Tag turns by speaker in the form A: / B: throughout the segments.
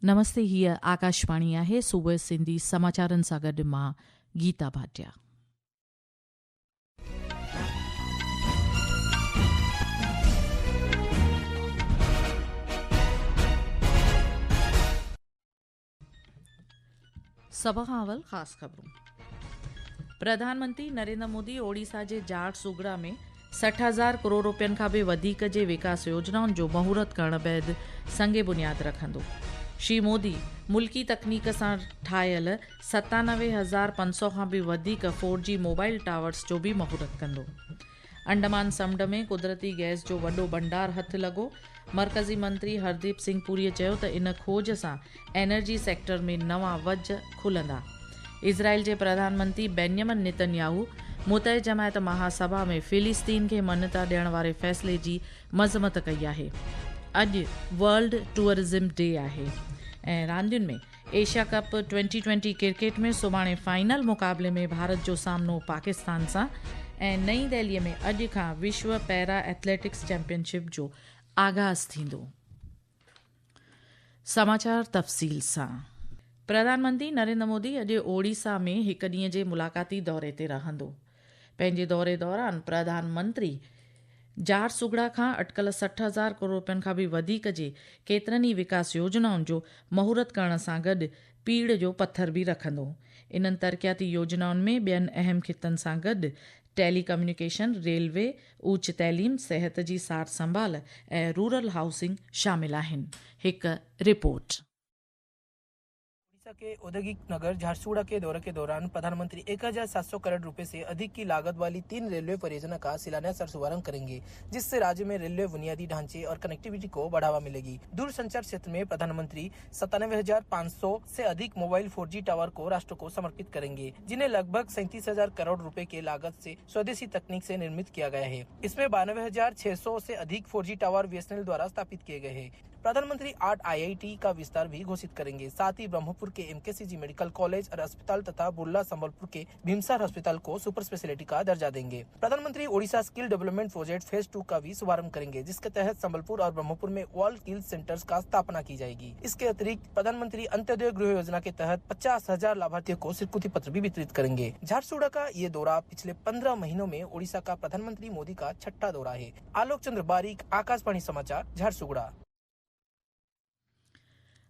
A: नमस्ते, हीअ आकाशवाणी आहे। सूबे सिंधी समाचारनि सां गॾु मां गीता भाटिया। सभ खां अवल ख़ासि ख़बरूं। प्रधानमंत्री नरेंद्र मोदी ओडिशा जे झारसुगड़ा में 60,000 करोड़ रुपयनि खां बि वधीक जे विकास योजनाउनि जो महूरत करण बैदि संगे बुनियाद रखंदो। श्री मोदी मुल्की तकनीक सां ठाहियल 97,500 खां बि वधीक 4G मोबाइल टावर्स जो बि महूरत कंदो। अंडमान समुंड में कुदरती गैस जो वॾो भंडार हथु लॻो। मरकज़ी मंत्री हरदीप सिंह पुरीअ चयो त इन खोज सां एनर्जी सेक्टर में नवां वज खुलंदा। इज़राइल जे प्रधानमंत्री बेंजामिन नेतन्याहू मुतहिद जमायत महासभा में फिलिस्तीन खे मान्यता ॾियण वारे फ़ैसिले जी मज़मत कई आहे। अॼु वर्ल्ड टूरिज़्म डे आहे। ऐं रांदियुनि में एशिया कप 2020 क्रिकेट में सुभाणे फाइनल मुक़ाबले में भारत जो सामनो पाकिस्तान सां ऐं नई दिल्लीअ में अॼु खां विश्व पैरा एथलेटिक्स चैंपियनशिप जो आगाज़ थींदो। समाचार तफ़सील सां। प्रधानमंत्री नरेंद्र मोदी अॼु ओडिशा में हिकु ॾींहं जे मुलाक़ाती दौरे ते रहंदो। पंहिंजे दौरे दौरान प्रधानमंत्री झारसुगड़ा खां अटकल 60,000 करोड़ रुपयनि खां बि वधीक जे केतिरनि ई विकास योजनाउनि जो महूरत करण सां गॾु पीड़ जो पत्थर बि रखंदो। इन्हनि तरक़ियाती योजनाउनि में ॿियनि अहम खितनि सां गॾु टेलीकम्युनिकेशन, रेलवे, उच्च तइलीम, सिहत जी सार संभाल ऐं रूरल हाउसिंग शामिल आहिनि। हिकु रिपोर्ट।
B: के औद्योगिक नगर झारसुगड़ा के दौरे के दौरान प्रधानमंत्री 1,700 करोड़ रुपए से अधिक की लागत वाली 3 रेलवे परियोजना का शिलान्यास और शुभारंभ करेंगे, जिससे राज्य में रेलवे बुनियादी ढांचे और कनेक्टिविटी को बढ़ावा मिलेगी। दूरसंचार क्षेत्र में प्रधानमंत्री 97,500 से अधिक मोबाइल 4G टावर को राष्ट्र को समर्पित करेंगे, जिन्हें लगभग 37,000 करोड़ रुपए के लागत से स्वदेशी तकनीक से निर्मित किया गया है। इसमें 92,600 से अधिक 4G टावर BSNL द्वारा स्थापित किए गए हैं। प्रधानमंत्री 8 IIT का विस्तार भी घोषित करेंगे। साथ ही ब्रह्मपुर के MKCG मेडिकल कॉलेज और अस्पताल तथा बुर्ला संबलपुर के भीमसार अस्पताल को सुपर स्पेशलिटी का दर्जा देंगे। प्रधानमंत्री Odisha skill development project phase 2 का भी शुभारंभ करेंगे, जिसके तहत संबलपुर और ब्रह्मपुर में वर्ल्ड स्किल सेंटर्स का स्थापना की जाएगी। इसके अतिरिक्त प्रधानमंत्री अंत्योदय गृह योजना के तहत 50,000 लाभार्थियों को स्वीकृति पत्र भी वितरित करेंगे। झारसुगड़ा का ये दौरा पिछले 15 महीनों में ओडिशा का प्रधानमंत्री मोदी का 6ठा दौरा है। आलोक चंद्र बारीक, आकाशवाणी समाचार, झारसुगड़ा।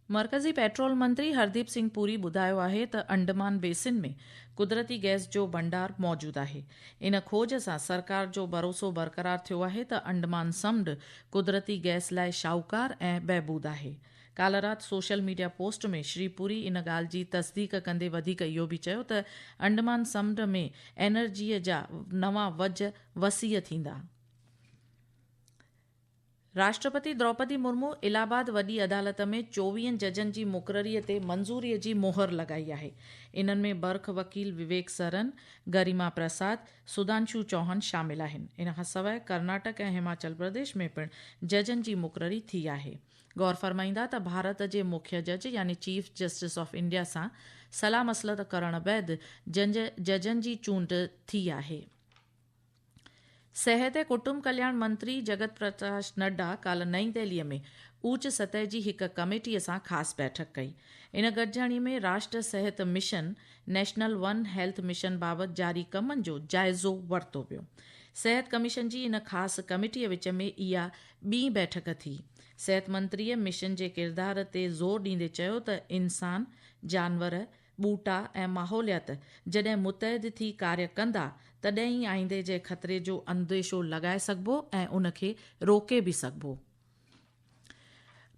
A: मरकज़ी पेट्रोल मंत्री हरदीप सिंह पुरी ॿुधायो आहे त अंडमान बेसिन में कुदरती गैस जो भंडार मौजूदु आहे। इन खोज सां सरकार जो भरोसो बरक़रार थियो आहे त अंडमान समुंड कुदरती गैस लाइ शाहूकार ऐं बहबूद आहे। काल्ह राति सोशल मीडिया पोस्ट में श्री पुरी इन ॻाल्हि जी तस्दीक कंदे वधीक इहो बि चयो त अंडमान समुंड में एनर्जीअ जा नवां वज वसीअ थींदा। राष्ट्रपति द्रौपदी मुर्मू इलाहाबाद वॾी अदालत में 24 जजनि जी मुक़ररीअ ते मंज़ूरीअ जी मोहर लॻाई आहे। इन्हनि में बर्ख वकील विवेक सरन, गरिमा प्रसाद, सुधांशु चौहान शामिल आहिनि। इन खां सवाइ कर्नाटक ऐं हिमाचल प्रदेश में पिणु जजनि जी मुक़ररी थी आहे। गौर फरमाईंदा त भारत जे मुख्य जज यानी चीफ जस्टिस ऑफ इंडिया सां सलाह मसलत करण बैदि जजनि जी चूंड थी आहे। सिहत ऐं कुटुंब कल्याण मंत्री जगत प्रकाश नड्डा काल्ह नई दिल्लीअ में उच्च सतह जी हिकु कमेटीअ सां ख़ासि बैठक कई। इन गॾिजाणी में राष्ट्र सिहत mission national one health mission बाबति जारी कमनि जो जाइज़ो वरितो वियो। सिहत कमीशन जी इन ख़ासि कमेटीअ विच में इहा ॿीं बैठक थी। सिहत मंत्रीअ मिशन जे किरदार ते ज़ोर ॾींदे चयो त इंसान, जानवर, ॿूटा ऐं माहौलियात जॾहिं मुतहद थी कार्य कंदा तॾहिं ई आईंदे जे ख़तरे जो अंदेशो लॻाए सघिबो ऐं उनखे रोके बि सघिबो।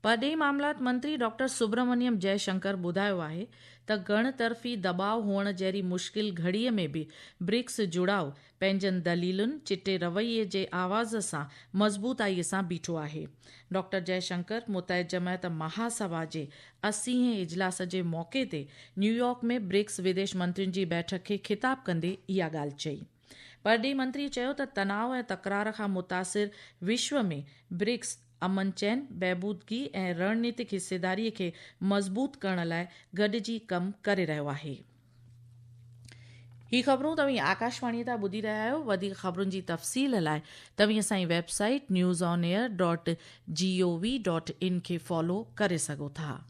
A: परॾेही मामलात मंत्री डॉक्टर सुब्रमण्यम जयशंकर ॿुधायो आहे त गणतर्फ़ी दॿाउ हुअण जहिड़ी मुश्किल घड़ीअ में बि ब्रिक्स जुड़ाव पंहिंजनि दलीलुनि, चिटे रवैये जे आवाज़ सां मज़बूताईअ सां बीठो आहे। डॉक्टर जयशंकर मुतहिद जमायत महासभा जे 80हें इजलास जे मौक़े ते न्यूयॉर्क में ब्रिक्स विदेश मंत्रियुनि जी बैठक खे ख़िताब कंदे इहा ॻाल्हि चई। परॾेही मंत्री चयो त तनाव ऐं तकरार खां मुतासिर विश्व में ब्रिक्स अमन चैन, बहबूदगी ऐं रणनीतिक हिसेदारीअ खे मज़बूत करण लाइ गॾिजी कमु करे रहियो आहे। ही ख़बरूं तव्हीं आकाशवाणी तां ॿुधी रहिया आहियो। वधीक ख़बरुनि जी तफ़सील लाइ तव्हीं असांजी वेबसाइट newsonair.gov.in खे फॉलो करे सघो था।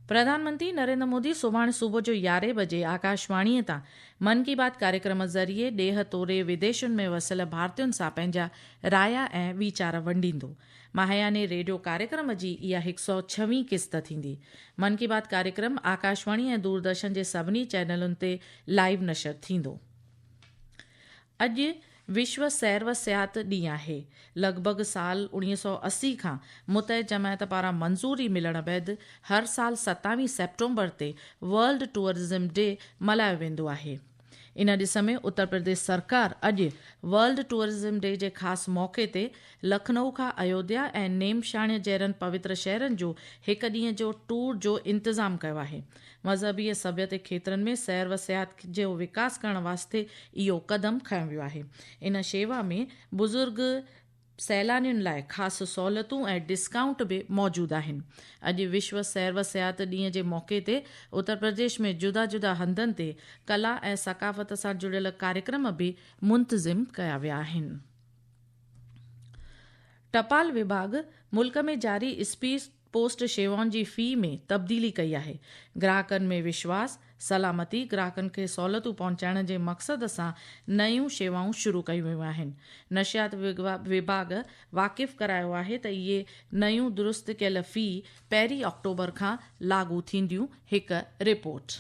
A: प्रधानमंत्री नरेंद्र मोदी सुभाणे सुबुह जो 11 बजे आकाशवाणीअ तां मन की बात कार्यक्रम ज़रिए ॾेह तोरे विदेशुनि में वसियल भारतीयुनि सां पंहिंजा राया ऐं वीचार वंडींदो। महायाने रेडियो कार्यक्रम जी इहा 106वीं क़िस्त थींदी। मन की बात कार्यक्रम आकाशवाणी ऐं दूरदर्शन जे सभिनी चैनलुनि ते लाइव नशर थींदो। अॼु विश्व सैर व सियाहत ॾींहुं आहे। लॻभॻि साल 1980 खां मुतहद जमायत पारां मंज़ूरी मिलण बैदि हर साल 27 सेप्टेम्बर ते वर्ल्ड टूरिज़्म डे मल्हायो वेंदो आहे। इन ॾिस में उत्तर प्रदेश सरकार अॼु वर्ल्ड टूरिज़्म डे जे ख़ासि मौक़े ते लखनऊ खां अयोध्या ऐं नेमशाण जहिड़नि पवित्र शहरनि जो हिकु ॾींहं जो टूर जो इंतज़ाम कयो आहे। मज़हबी ऐं सभ्यते खेत्रनि में सैर व सियाहत जो विकास करण वास्ते इहो क़दम खंयो वियो आहे। इन शेवा में बुज़ुर्ग सैलानियुनि लाइ ख़ासि सहूलियतूं ऐं डिस्काउंट बि मौजूदु आहिनि। अॼु विश्व सैर व सियाहत ॾींहं जे मौक़े ते उत्तर प्रदेश में जुदा जुदा हंधनि ते कला ऐं सक़ाफ़त सां जुड़ियल कार्यक्रम बि मुंतज़िम कया विया आहिनि। टपाल विभाॻ मुल्क में जारी स्पीड पोस्ट शेवाउनि जी फ़ी में तब्दीली कई आहे। ग्राहकनि में विश्वास सलामती ग्राहकनि खे सहूलियतूं पहुचाइण जे मक़सद सां नयूं शेवाऊं शुरू कयूं वियूं आहिनि। नशियात विभाॻ वाक़िफ़ करायो आहे त इहे नयूं दुरुस्त कयल फ़ी 1 अक्टूबर खां लागू थींदियूं। हिकु रिपोर्ट।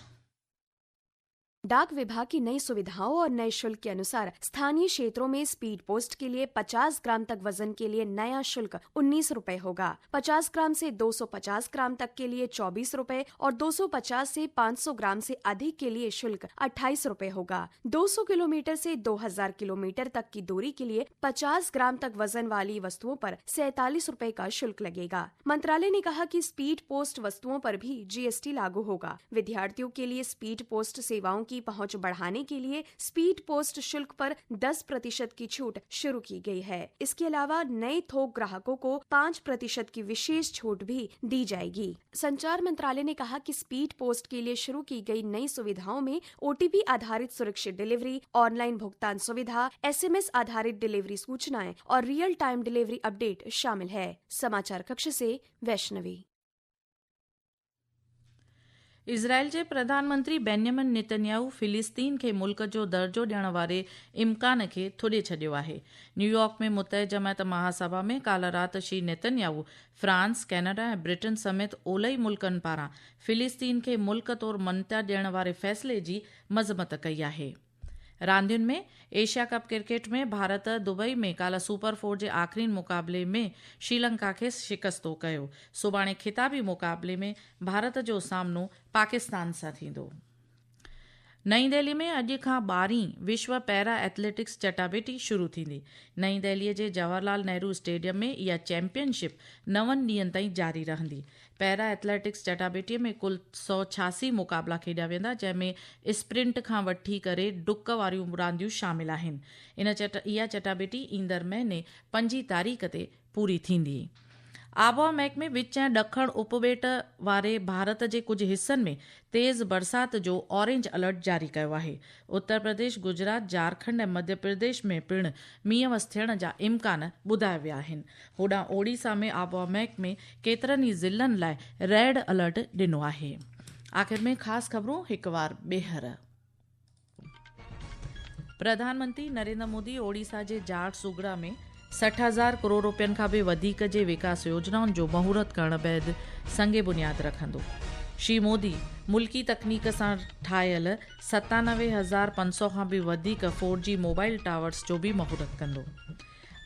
C: डाक विभाग की नई सुविधाओं और नए शुल्क के अनुसार स्थानीय क्षेत्रों में स्पीड पोस्ट के लिए 50 ग्राम तक वजन के लिए नया शुल्क 19 रुपए होगा। 50 ग्राम से 250 ग्राम तक के लिए 24 रुपए और 250 से 500 ग्राम से अधिक के लिए शुल्क 28 रुपए होगा। 200 किलोमीटर से 2000 किलोमीटर तक की दूरी के लिए 50 ग्राम तक वजन वाली वस्तुओं पर 47 रुपए का शुल्क लगेगा। मंत्रालय ने कहा कि स्पीड पोस्ट वस्तुओं पर भी GST लागू होगा। विद्यार्थियों के लिए स्पीड पोस्ट सेवाओं की पहुंच बढ़ाने के लिए स्पीड पोस्ट शुल्क पर 10% की छूट शुरू की गई है। इसके अलावा नए थोक ग्राहकों को 5% की विशेष छूट भी दी जाएगी। संचार मंत्रालय ने कहा कि स्पीड पोस्ट के लिए शुरू की गई नई सुविधाओं में OTP आधारित सुरक्षित डिलीवरी, ऑनलाइन भुगतान सुविधा, SMS आधारित डिलीवरी सूचनाएं और रियल टाइम डिलीवरी अपडेट शामिल है। समाचार कक्ष से वैष्णवी।
A: इज़राइल जे प्रधानमंत्री बेन्यामिन नेतन्याहू फिलिस्तीन खे मुल्क जो दर्जो ॾियण वारे इम्कान खे थोॾे छॾियो आहे। न्यूयॉर्क में मुतहद जमायत महासभा में काल्ह राति श्री नेतन्याहू फ्रांस, कैनेडा ऐं ब्रिटेन समेत ओलही मुल्कनि पारां फिलिस्तीन खे मुल्क तौरु मञता ॾियण वारे फ़ैसिले जी मज़म्मत कई आहे। रांदियुनि में एशिया कप क्रिकेट में भारत दुबई में काल्ह सुपर 4 जे आख़िरी मुक़ाबले में श्रीलंका खे शिकस्तो कयो। सुभाणे ख़िताबी मुक़ाबले में भारत जो सामनो पाकिस्तान सां थींदो। नईं दिल्ली में अॼु खां 12वीं विश्व पैरा एथलेटिक्स चटाभेटी शुरू थींदी। नईं दिल्लीअ जे जवाहरलाल नेहरू स्टेडियम में इहा चैंपियनशिप 9 ॾींहंनि ताईं जारी रहंदी। पैरा एथलेटिक्स चटाभेटीअ में कुल 186 मुक़ाबला खेॾिया वेंदा, जंहिंमें स्प्रिंट खां वठी करे डुक वारियूं रांदियूं शामिल आहिनि। इहा चटाभेटी ईंदड़ महीने 5 तारीख़ ते पूरी थींदी। आबहवा महकमे विच ऐं ॾखण उपबेट वारे भारत जे कुझु हिसनि में तेज़ बरसाति जो ऑरेंज अलर्ट जारी कयो आहे। उत्तर प्रदेश, गुजरात, झारखंड ऐं मध्य प्रदेश में पिणु मींहं वस थियण जा इम्कान ॿुधाया विया आहिनि। होॾां ओडिशा में आबहवा महकमे केतिरनि ई ज़िलनि लाइ रेड अलर्ट ॾिनो आहे। आख़िर में ख़ासि ख़बरूं हिकु बार ॿीहर। प्रधानमंत्री नरेंद्र मोदी ओडिशा जे झारसुगड़ा में 60,000 करोड़ रुपयनि खां बि वधीक जे विकास योजनाउनि जो महूरत करण बैदि संगे बुनियाद रखंदो। श्री मोदी मुल्की तकनीक सां ठाहियल 97,500 खां बि वधीक 4G मोबाइल टावर्स जो बि महूरत कंदो।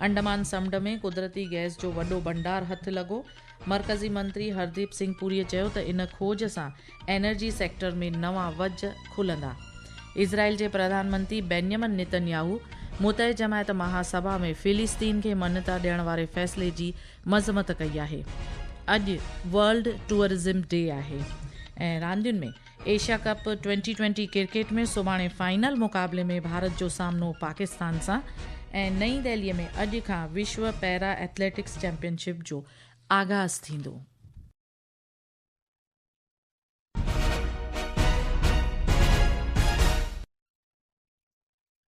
A: अंडमान समुंड में कुदरती गैस जो वॾो भंडार हथु लॻो। मर्कज़ी मंत्री हरदीप सिंह पुरीअ चयो त इन खोज सां एनर्जी सेक्टर में नवां वज खुलंदा। इज़राइल जे प्रधानमंत्री बेन्यामिन नेतन्याहू मुतहद जमायत महासभा में फिलिस्तीन खे मञता ॾियण वारे फ़ैसिले जी मज़म्मत कई आहे। अॼु वर्ल्ड टूरिज़्म डे आहे। ऐं रांदियुनि में एशिया कप 2020 क्रिकेट में सुभाणे फाइनल मुक़ाबले में भारत जो सामनो पाकिस्तान सां ऐं नईं दिल्लीअ में अॼु खां विश्व पैरा एथलेटिक्स चैंपियनशिप जो आगाज़ थींदो।